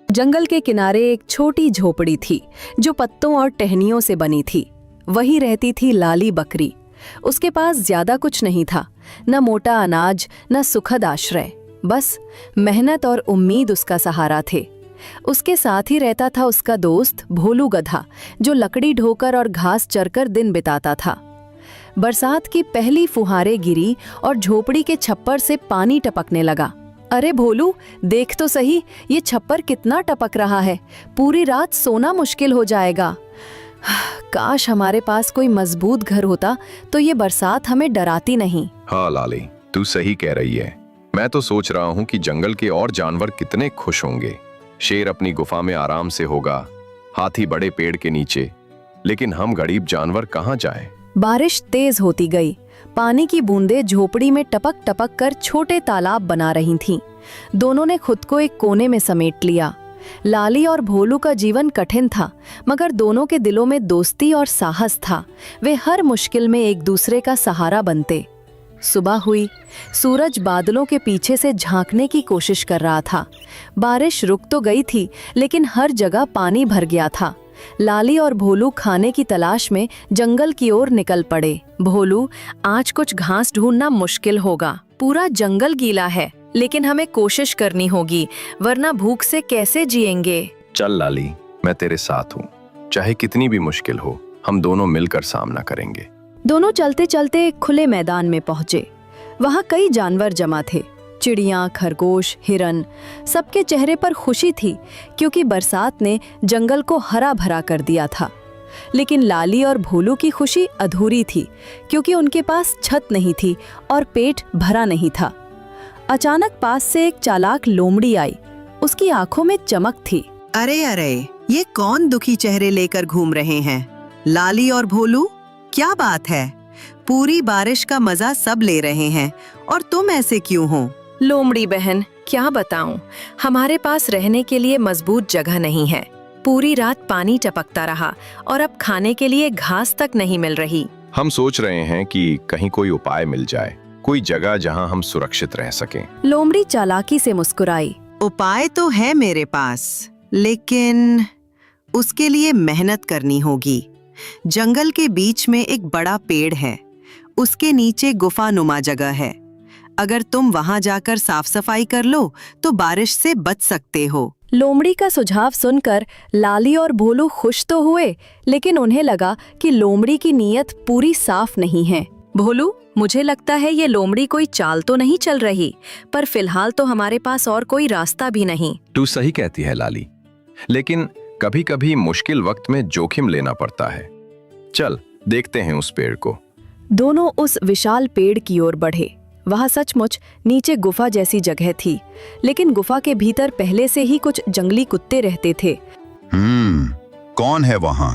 जंगल के किनारे एक छोटी झोपड़ी थी जो पत्तों और टहनियों से बनी थी। वहीं रहती थी लाली बकरी। उसके पास ज्यादा कुछ नहीं था, न मोटा अनाज न सुखद आश्रय, बस मेहनत और उम्मीद उसका सहारा थे। उसके साथ ही रहता था उसका दोस्त भोलू गधा, जो लकड़ी ढोकर और घास चरकर दिन बिताता था। बरसात की पहली फुहारें गिरी और झोपड़ी के छप्पर से पानी टपकने लगा। अरे भोलू, देख तो सही, ये छप्पर कितना टपक रहा है। पूरी रात सोना मुश्किल हो जाएगा। काश हमारे पास कोई मजबूत घर होता तो ये बरसात हमें डराती नहीं। हाँ लाली, तू सही कह रही है। मैं तो सोच रहा हूँ कि जंगल के और जानवर कितने खुश होंगे। शेर अपनी गुफा में आराम से होगा, हाथी बड़े पेड़ के नीचे, लेकिन हम गरीब जानवर कहाँ जाएं? बारिश तेज होती गई। पानी की बूंदें झोपड़ी में टपक टपक कर छोटे तालाब बना रही थीं। दोनों ने खुद को एक कोने में समेट लिया। लाली और भोलू का जीवन कठिन था, मगर दोनों के दिलों में दोस्ती और साहस था। वे हर मुश्किल में एक दूसरे का सहारा बनते। सुबह हुई। सूरज बादलों के पीछे से झांकने की कोशिश कर रहा था। बारिश रुक तो गई थी, लेकिन हर जगह पानी भर गया था। लाली और भोलू खाने की तलाश में जंगल की ओर निकल पड़े। भोलू, आज कुछ घास ढूंढना मुश्किल होगा। पूरा जंगल गीला है, लेकिन हमें कोशिश करनी होगी, वरना भूख से कैसे जिएंगे। चल लाली, मैं तेरे साथ हूँ। चाहे कितनी भी मुश्किल हो, हम दोनों मिलकर सामना करेंगे। दोनों चलते चलते एक खुले मैदान में पहुंचे। वहां कई जानवर जमा थे। चिड़ियां, खरगोश, हिरन, सबके चेहरे पर खुशी थी, क्योंकि बरसात ने जंगल को हरा भरा कर दिया था। लेकिन लाली और भोलू की खुशी अधूरी थी, क्योंकि उनके पास छत नहीं थी और पेट भरा नहीं था। अचानक पास से एक चालाक लोमड़ी आई। उसकी आंखों में चमक थी। अरे अरे, ये कौन दुखी चेहरे लेकर घूम रहे हैं? लाली और भोलू, क्या बात है? पूरी बारिश का मजा सब ले रहे हैं और तुम ऐसे क्यों हो? लोमड़ी बहन, क्या बताऊं, हमारे पास रहने के लिए मजबूत जगह नहीं है। पूरी रात पानी टपकता रहा और अब खाने के लिए घास तक नहीं मिल रही। हम सोच रहे हैं कि कहीं कोई उपाय मिल जाए, कोई जगह जहां हम सुरक्षित रह सकें। लोमड़ी चालाकी से मुस्कुराई। उपाय तो है मेरे पास, लेकिन उसके लिए मेहनत करनी होगी। जंगल के बीच में एक बड़ा पेड़ है, उसके नीचे गुफानुमा जगह है। अगर तुम वहां जाकर साफ सफाई कर लो तो बारिश से बच सकते हो। लोमड़ी का सुझाव सुनकर लाली और भोलू खुश तो हुए, लेकिन उन्हें लगा कि लोमड़ी की नीयत पूरी साफ नहीं है। भोलू, मुझे लगता है ये लोमड़ी कोई चाल तो नहीं चल रही, पर फिलहाल तो हमारे पास और कोई रास्ता भी नहीं। तू सही कहती है लाली, लेकिन कभी कभी मुश्किल वक्त में जोखिम लेना पड़ता है। चल देखते हैं उस पेड़ को। दोनों उस विशाल पेड़ की ओर बढ़े। वहां सचमुच नीचे गुफा जैसी जगह थी, लेकिन गुफा के भीतर पहले से ही कुछ जंगली कुत्ते रहते थे। कौन है वहां?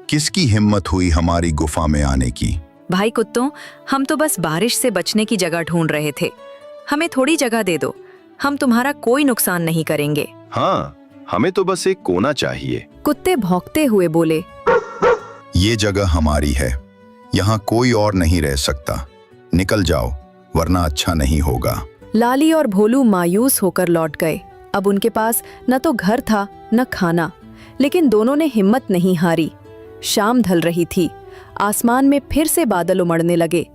किसकी हिम्मत हुई हमारी गुफा में आने की? भाई कुत्तों, हम तो बस बारिश से बचने की जगह ढूंढ रहे थे। हमें थोड़ी जगह दे दो, हम तुम्हारा कोई नुकसान नहीं करेंगे। हाँ, हमें तो बस एक कोना चाहिए। कुत्ते भौंकते हुए बोले। ये जगह हमारी है, यहाँ कोई और नहीं रह सकता। निकल जाओ, वरना अच्छा नहीं होगा। लाली और भोलू मायूस होकर लौट गए। अब उनके पास न तो घर था न खाना, लेकिन दोनों ने हिम्मत नहीं हारी। शाम ढल रही थी। आसमान में फिर से बादल उमड़ने लगे।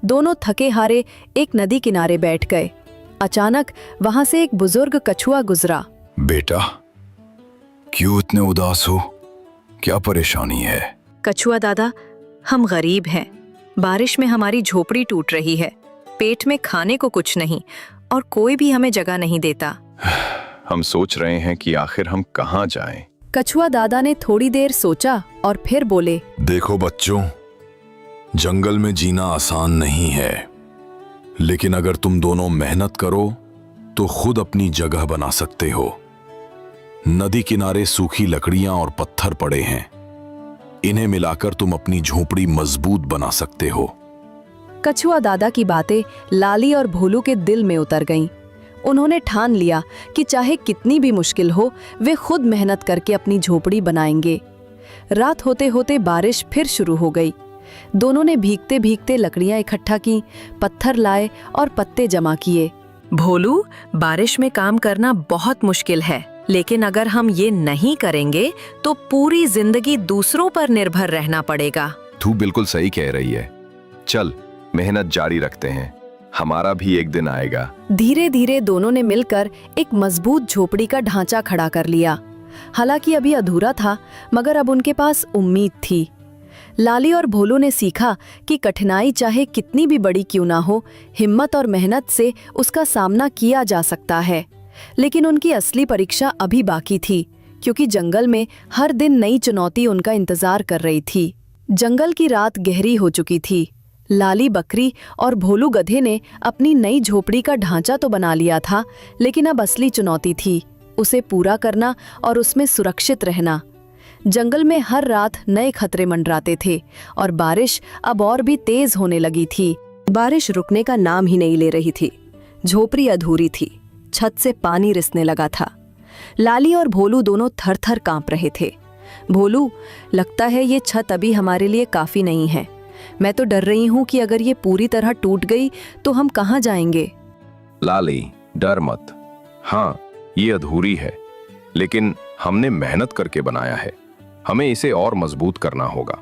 दोनों थके हारे एक नदी किनारे बैठ गए। अचानक वहां से एक बुजुर्ग कछुआ गुजरा। बेटा, क्यों इतने उदास हो? क्या परेशानी है? कछुआ दादा, हम गरीब हैं। बारिश में हमारी झोपड़ी टूट रही है। पेट में खाने को कुछ नहीं और कोई भी हमें जगह नहीं देता। हम सोच रहे हैं कि आखिर हम कहाँ जाएं? कछुआ दादा ने थोड़ी देर सोचा और फिर बोले। देखो बच्चों, जंगल में जीना आसान नहीं है, लेकिन अगर तुम दोनों मेहनत करो तो खुद अपनी जगह बना सकते हो। नदी किनारे सूखी लकड़ियां और पत्थर पड़े हैं, इन्हें मिलाकर तुम अपनी झोपड़ी मजबूत बना सकते हो। कछुआ दादा की बातें लाली और भोलू के दिल में उतर गईं। उन्होंने ठान लिया कि चाहे कितनी भी मुश्किल हो, वे खुद मेहनत करके अपनी झोपड़ी बनाएंगे। रात होते होते बारिश फिर शुरू हो गई। दोनों ने भीगते भीगते लकड़ियां इकट्ठा की, पत्थर लाए और पत्ते जमा किए। भोलू, बारिश में काम करना बहुत मुश्किल है, लेकिन अगर हम ये नहीं करेंगे तो पूरी जिंदगी दूसरों पर निर्भर रहना पड़ेगा। तू बिल्कुल सही कह रही है। चल, मेहनत जारी रखते हैं, हमारा भी एक दिन आएगा। धीरे धीरे दोनों ने मिलकर एक मजबूत झोपड़ी का ढांचा खड़ा कर लिया। हालांकि अभी अधूरा था, मगर अब उनके पास उम्मीद थी। लाली और भोलू ने सीखा कि कठिनाई चाहे कितनी भी बड़ी क्यों ना हो, हिम्मत और मेहनत से उसका सामना किया जा सकता है। लेकिन उनकी असली परीक्षा अभी बाकी थी, क्योंकि जंगल में हर दिन नई चुनौती उनका इंतजार कर रही थी। जंगल की रात गहरी हो चुकी थी। लाली बकरी और भोलू गधे ने अपनी नई झोपड़ी का ढांचा तो बना लिया था, लेकिन अब असली चुनौती थी उसे पूरा करना और उसमें सुरक्षित रहना। जंगल में हर रात नए खतरे मंडराते थे और बारिश अब और भी तेज होने लगी थी। बारिश रुकने का नाम ही नहीं ले रही थी। झोपड़ी अधूरी थी, छत से पानी रिसने लगा था। लाली और भोलू दोनों थर-थर कांप रहे थे। भोलू, लगता है ये छत अभी हमारे लिए काफी नहीं है। मैं तो डर रही हूँ कि अगर ये पूरी तरह टूट गई तो हम कहाँ जाएंगे। लाली, डर मत। हाँ, ये अधूरी है, लेकिन हमने मेहनत करके बनाया है। हमें इसे और मजबूत करना होगा।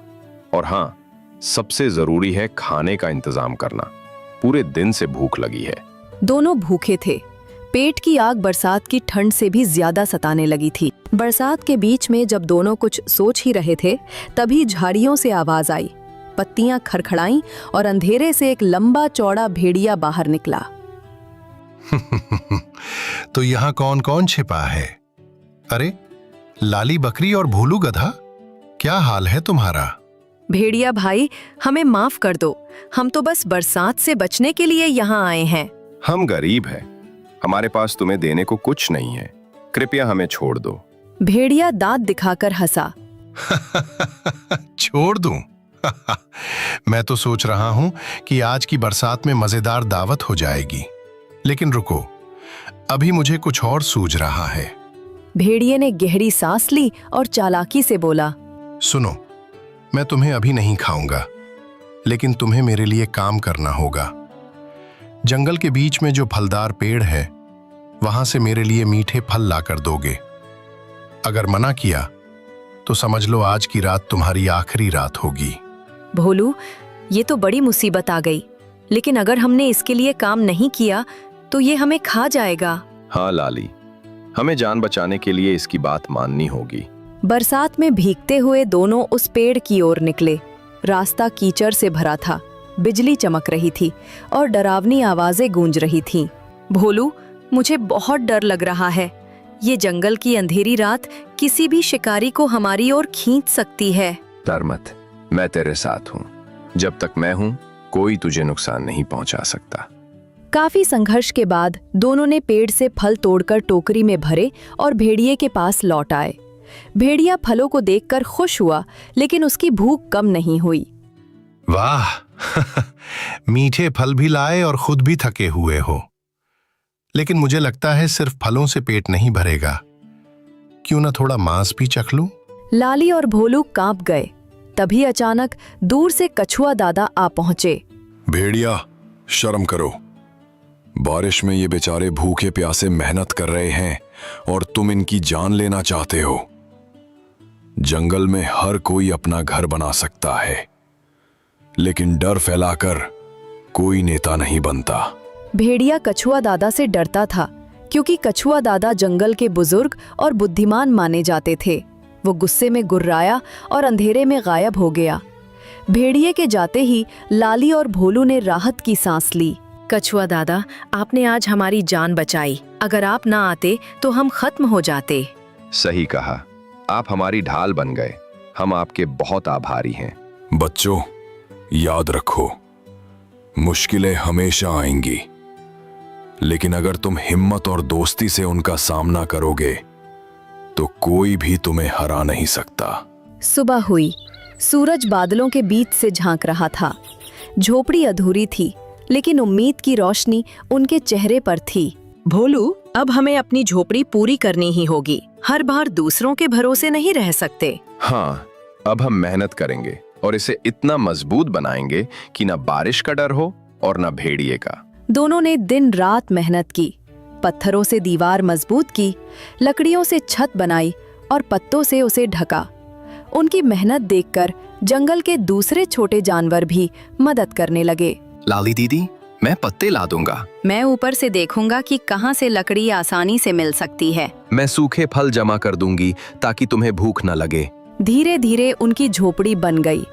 और हाँ, सबसे जरूरी है खाने का इंतजाम करना। पूरे दिन से भूख लगी है। दोनों भूखे थे। पेट की आग बरसात की ठंड से भी ज्यादा सताने लगी थी। बरसात के बीच में जब दोनों कुछ सोच ही रहे थे, तभी झाड़ियों से आवाज आई। पत्तियां खड़खड़ाईं और अंधेरे से एक लंबा चौड़ा भेड़िया बाहर निकला। तो यहाँ कौन कौन छिपा है? अरे, लाली बकरी और भोलू गधा, क्या हाल है तुम्हारा? भेड़िया भाई, हमें माफ कर दो। हम तो बस बरसात से बचने के लिए यहाँ आए हैं। हम गरीब हैं, हमारे पास तुम्हें देने को कुछ नहीं है। कृपया हमें छोड़ दो। भेड़िया दांत दिखाकर हंसा। छोड़ दूं? मैं तो सोच रहा हूं कि आज की बरसात में मजेदार दावत हो जाएगी। लेकिन रुको, अभी मुझे कुछ और सूझ रहा है। भेड़िए ने गहरी सांस ली और चालाकी से बोला, सुनो, मैं तुम्हें अभी नहीं खाऊंगा, लेकिन तुम्हें मेरे लिए काम करना होगा। जंगल के बीच में जो फलदार पेड़ है, वहां से मेरे लिए मीठे फल लाकर दोगे। अगर मना किया तो समझ लो आज की रात तुम्हारी आखिरी रात होगी। भोलू, ये तो बड़ी मुसीबत आ गई, लेकिन अगर हमने इसके लिए काम नहीं किया तो ये हमें खा जाएगा। हाँ लाली, हमें जान बचाने के लिए इसकी बात माननी होगी। बरसात में भीगते हुए दोनों उस पेड़ की ओर निकले। रास्ता कीचड़ से भरा था, बिजली चमक रही थी और डरावनी आवाजें गूंज रही थीं। भोलू, मुझे बहुत डर लग रहा है। ये जंगल की अंधेरी रात किसी भी शिकारी को हमारी ओर खींच सकती है। डर मत, मैं तेरे साथ हूँ। जब तक मैं हूँ, कोई तुझे नुकसान नहीं पहुँचा सकता। काफी संघर्ष के बाद दोनों ने पेड़ से फल तोड़कर टोकरी में भरे और भेड़िए के पास लौट आए। भेड़िया फलों को देखकर खुश हुआ, लेकिन उसकी भूख कम नहीं हुई। वाह, मीठे फल भी लाए और खुद भी थके हुए हो। लेकिन मुझे लगता है सिर्फ फलों से पेट नहीं भरेगा। क्यों ना थोड़ा मांस भी चख लूं? लाली और भोलू कांप गए। तभी अचानक दूर से कछुआ दादा आ पहुंचे। भेड़िया, शर्म करो। बारिश में ये बेचारे भूखे प्यासे मेहनत कर रहे हैं और तुम इनकी जान लेना चाहते हो। जंगल में हर कोई अपना घर बना सकता है, लेकिन डर फैलाकर कोई नेता नहीं बनता। भेड़िया कछुआ दादा से डरता था, क्योंकि कछुआ दादा जंगल के बुजुर्ग और बुद्धिमान माने जाते थे। वो गुस्से में गुर्राया और अंधेरे में गायब हो गया। भेड़िए के जाते ही लाली और भोलू ने राहत की सांस ली। कछुआ दादा, आपने आज हमारी जान बचाई। अगर आप ना आते तो हम खत्म हो जाते। सही कहा, आप हमारी ढाल बन गए। हम आपके बहुत आभारी हैं। बच्चों, याद रखो, मुश्किलें हमेशा आएंगी, लेकिन अगर तुम हिम्मत और दोस्ती से उनका सामना करोगे तो कोई भी तुम्हें हरा नहीं सकता। सुबह हुई। सूरज बादलों के बीच से झांक रहा था। झोपड़ी अधूरी थी, लेकिन उम्मीद की रोशनी उनके चेहरे पर थी। भोलू, अब हमें अपनी झोपड़ी पूरी करनी ही होगी। हर बार दूसरों के भरोसे नहीं रह सकते। हाँ, अब हम मेहनत करेंगे और इसे इतना मजबूत बनाएंगे कि न बारिश का डर हो और न भेड़िए का। दोनों ने दिन रात मेहनत की, पत्थरों से दीवार मजबूत की, लकड़ियों से छत बनाई और पत्तों से उसे ढका। उनकी मेहनत देखकर जंगल के दूसरे छोटे जानवर भी मदद करने लगे। लाली दीदी, मैं पत्ते ला दूंगा। मैं ऊपर से देखूंगा कि कहाँ से लकड़ी आसानी से मिल सकती है। मैं सूखे फल जमा कर दूंगी ताकि तुम्हें भूख न लगे। धीरे धीरे उनकी झोपड़ी बन गई।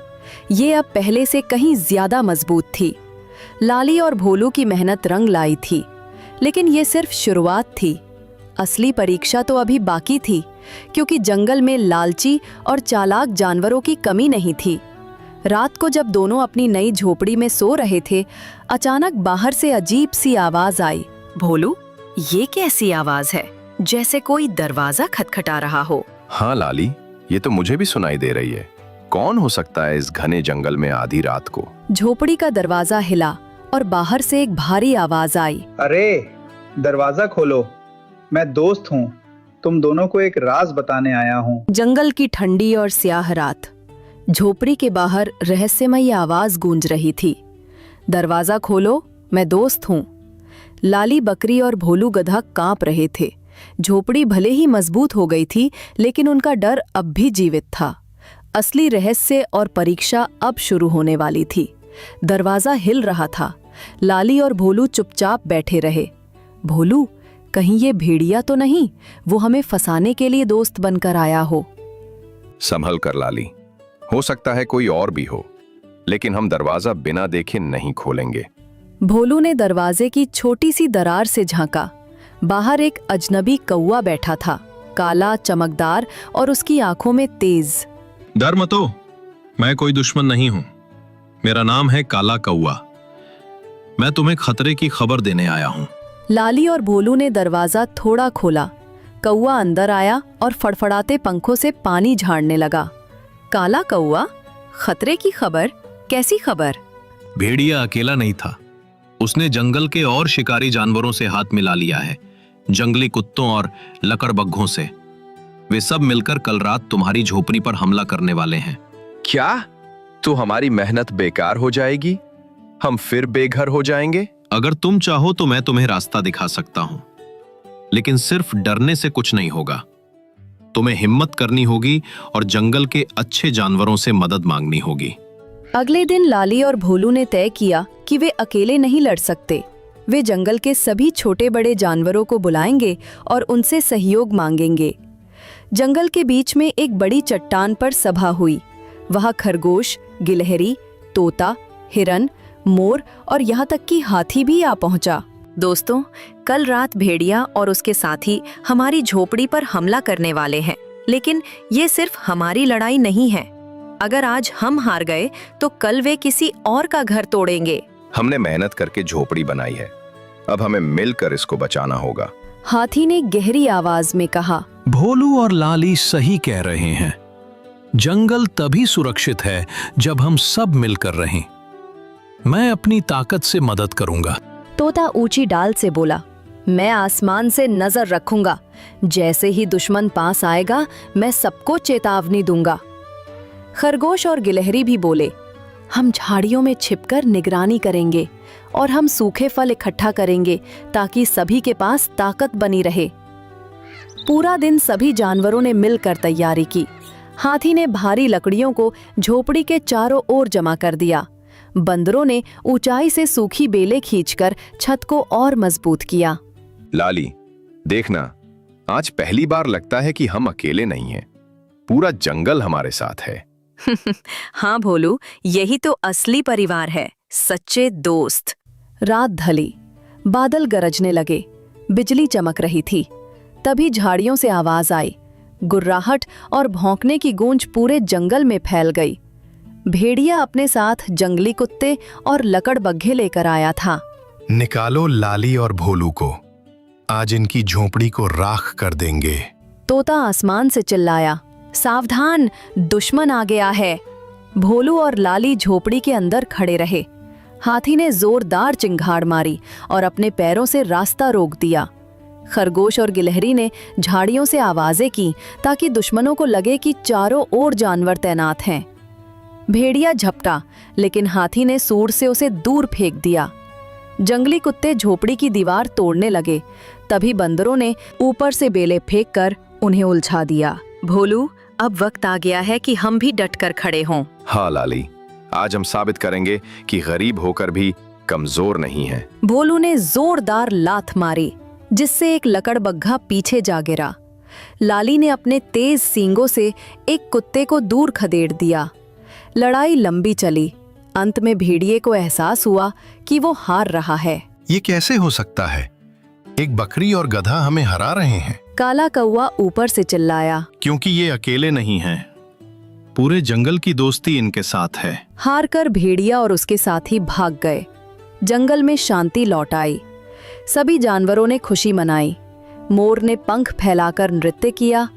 ये अब पहले से कहीं ज्यादा मजबूत थी। लाली और भोलू की मेहनत रंग लाई थी, लेकिन ये सिर्फ शुरुआत थी। असली परीक्षा तो अभी बाकी थी, क्योंकि जंगल में लालची और चालाक जानवरों की कमी नहीं थी। रात को जब दोनों अपनी नई झोपड़ी में सो रहे थे, अचानक बाहर से अजीब सी आवाज आई। भोलू, ये कैसी आवाज है? जैसे कोई दरवाजा खटखटा रहा हो। हाँ लाली, ये तो मुझे भी सुनाई दे रही है। कौन हो सकता है इस घने जंगल में आधी रात को? झोपड़ी का दरवाजा हिला और बाहर से एक भारी आवाज आई। अरे दरवाजा खोलो, मैं दोस्त हूँ, तुम दोनों को एक राज बताने आया हूँ। जंगल की ठंडी और स्याह रात। झोपड़ी के बाहर रहस्यमयी आवाज गूंज रही थी। दरवाजा खोलो, मैं दोस्त हूँ। लाली बकरी और भोलू गधा कांप रहे थे। झोपड़ी भले ही मजबूत हो गई थी, लेकिन उनका डर अब भी जीवित था। असली रहस्य और परीक्षा अब शुरू होने वाली थी। दरवाजा हिल रहा था। लाली और भोलू चुपचाप बैठे रहे। भोलू, कहीं ये भेड़िया तो नहीं, वो हमें फंसाने के लिए दोस्त बनकर आया हो। संभल कर लाली, हो सकता है कोई और भी हो, लेकिन हम दरवाजा बिना देखे नहीं खोलेंगे। भोलू ने दरवाजे की छोटी सी दरार से झांका। बाहर एक अजनबी कौवा बैठा था, काला, चमकदार और उसकी आंखों में तेज। डर मत हो, मैं कोई दुश्मन नहीं हूं। मेरा नाम है काला कौवा। मैं तुम्हें खतरे की खबर देने आया हूं। लाली और भोलू ने दरवाजा थोड़ा खोला। कौवा अंदर आया और फड़फड़ाते पंखों से पानी झाड़ने लगा। काला कौवा, खतरे की खबर? कैसी खबर? भेड़िया अकेला नहीं था, उसने जंगल के और शिकारी जानवरों से हाथ मिला लिया है, जंगली कुत्तों और लकड़बग्घों से। वे सब मिलकर कल रात तुम्हारी झोपड़ी पर हमला करने वाले हैं। क्या? तो हमारी मेहनत बेकार हो जाएगी? हम फिर बेघर हो जाएंगे? अगर तुम चाहो तो मैं तुम्हें रास्ता दिखा सकता हूं, लेकिन सिर्फ डरने से कुछ नहीं होगा। तुम्हें हिम्मत करनी होगी और जंगल के अच्छे जानवरों से मदद मांगनी होगी। अगले दिन लाली और भोलू ने तय किया कि वे अकेले नहीं लड़ सकते। वे जंगल के सभी छोटे बड़े जानवरों को बुलाएंगे और उनसे सहयोग मांगेंगे। जंगल के बीच में एक बड़ी चट्टान पर सभा हुई। वहां खरगोश, गिलहरी, तोता, हिरन, मोर और यहाँ तक कि हाथी भी आ पहुंचा। दोस्तों, कल रात भेड़िया और उसके साथी हमारी झोपड़ी पर हमला करने वाले हैं, लेकिन ये सिर्फ हमारी लड़ाई नहीं है। अगर आज हम हार गए तो कल वे किसी और का घर तोड़ेंगे। हमने मेहनत करके झोपड़ी बनाई है, अब हमें मिलकर इसको बचाना होगा। हाथी ने गहरी आवाज में कहा। भोलू और लाली सही कह रहे हैं। जंगल तभी सुरक्षित है जब हम सब मिलकर रहें। मैं अपनी ताकत से मदद करूंगा। तोता ऊंची डाल से बोला, मैं आसमान से नजर रखूंगा। जैसे ही दुश्मन पास आएगा, मैं सबको चेतावनी दूंगा। खरगोश और गिलहरी भी बोले, हम झाड़ियों में छिपकर निगरानी करेंगे और हम सूखे फल इकट्ठा करेंगे ताकि सभी के पास ताकत बनी रहे। पूरा दिन सभी जानवरों ने मिलकर तैयारी की। हाथी ने भारी लकड़ियों को झोपड़ी के चारों ओर जमा कर दिया। बंदरों ने ऊंचाई से सूखी बेलें खींचकर छत को और मजबूत किया। लाली, देखना, आज पहली बार लगता है कि हम अकेले नहीं हैं। पूरा जंगल हमारे साथ है। हाँ भोलू, यही तो असली परिवार है, सच्चे दोस्त। रात ढली, बादल गरजने लगे, बिजली चमक रही थी। तभी झाड़ियों से आवाज आई। गुर्राहट और भौंकने की गूंज पूरे जंगल में फैल गई। भेड़िया अपने साथ जंगली कुत्ते और लकड़बग्घे लेकर आया था। निकालो लाली और भोलू को, आज इनकी झोपड़ी को राख कर देंगे। तोता आसमान से चिल्लाया, सावधान, दुश्मन आ गया है। भोलू और लाली झोपड़ी के अंदर खड़े रहे। हाथी ने जोरदार चिंगाड़ मारी और अपने पैरों से रास्ता रोक दिया। खरगोश और गिलहरी ने झाड़ियों से आवाजें की ताकि दुश्मनों को लगे कि चारों ओर जानवर तैनात हैं। भेड़िया झपटा, लेकिन हाथी ने सूंड से उसे दूर फेंक दिया। जंगली कुत्ते झोपड़ी की दीवार तोड़ने लगे। तभी बंदरों ने ऊपर से बेले फेंक कर उन्हें उलझा दिया। भोलू, अब वक्त आ गया है कि हम भी डटकर खड़े हों। हाँ लाली, आज हम साबित करेंगे कि गरीब होकर भी कमजोर नहीं है। भोलू ने जोरदार लात मारी, जिससे एक लकड़बग्घा पीछे जा गिरा। लाली ने अपने तेज सींगों से एक कुत्ते को दूर खदेड़ दिया। लड़ाई लंबी चली। अंत में भेड़िए को एहसास हुआ कि वो हार रहा है। ये कैसे हो सकता है? एक बकरी और गधा हमें हरा रहे हैं। काला कौवा ऊपर से चिल्लाया। क्योंकि ये अकेले नहीं हैं। पूरे जंगल की दोस्ती इनके साथ है। हारकर भेड़िया और उसके साथी भाग गए। जंगल में शांति लौट आई। सभी जानवरों ने खुशी मनाई। मोर ने पंख फैलाकर नृत्य किया,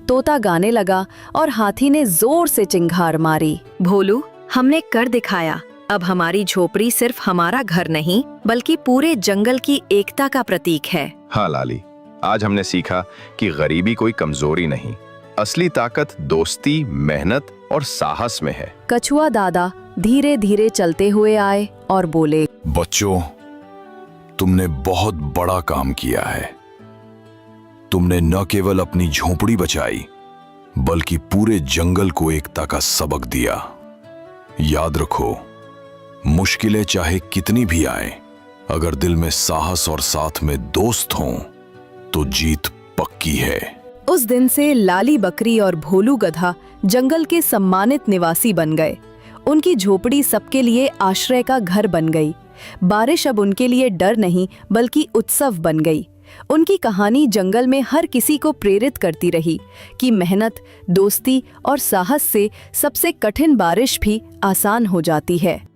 तोता गाने लगा और हाथी ने जोर से चिंगार मारी। भोलू, हमने कर दिखाया। अब हमारी झोपड़ी सिर्फ हमारा घर नहीं, बल्कि पूरे जंगल की एकता का प्रतीक है। हाँ लाली, आज हमने सीखा कि गरीबी कोई कमजोरी नहीं, असली ताकत दोस्ती, मेहनत और साहस में है। कछुआ दादा धीरे धीरे चलते हुए आए और बोले, बच्चों, तुमने बहुत बड़ा काम किया है। तुमने न केवल अपनी झोपड़ी बचाई, बल्कि पूरे जंगल को एकता का सबक दिया। याद रखो, मुश्किलें चाहे कितनी भी आए, अगर दिल में साहस और साथ में दोस्त हों, तो जीत पक्की है। उस दिन से लाली बकरी और भोलू गधा जंगल के सम्मानित निवासी बन गए। उनकी झोपड़ी सबके लिए आश्रय का घर बन गई। बारिश अब उनके लिए डर नहीं, बल्कि उत्सव बन गई। उनकी कहानी जंगल में हर किसी को प्रेरित करती रही कि मेहनत, दोस्ती और साहस से सबसे कठिन बारिश भी आसान हो जाती है।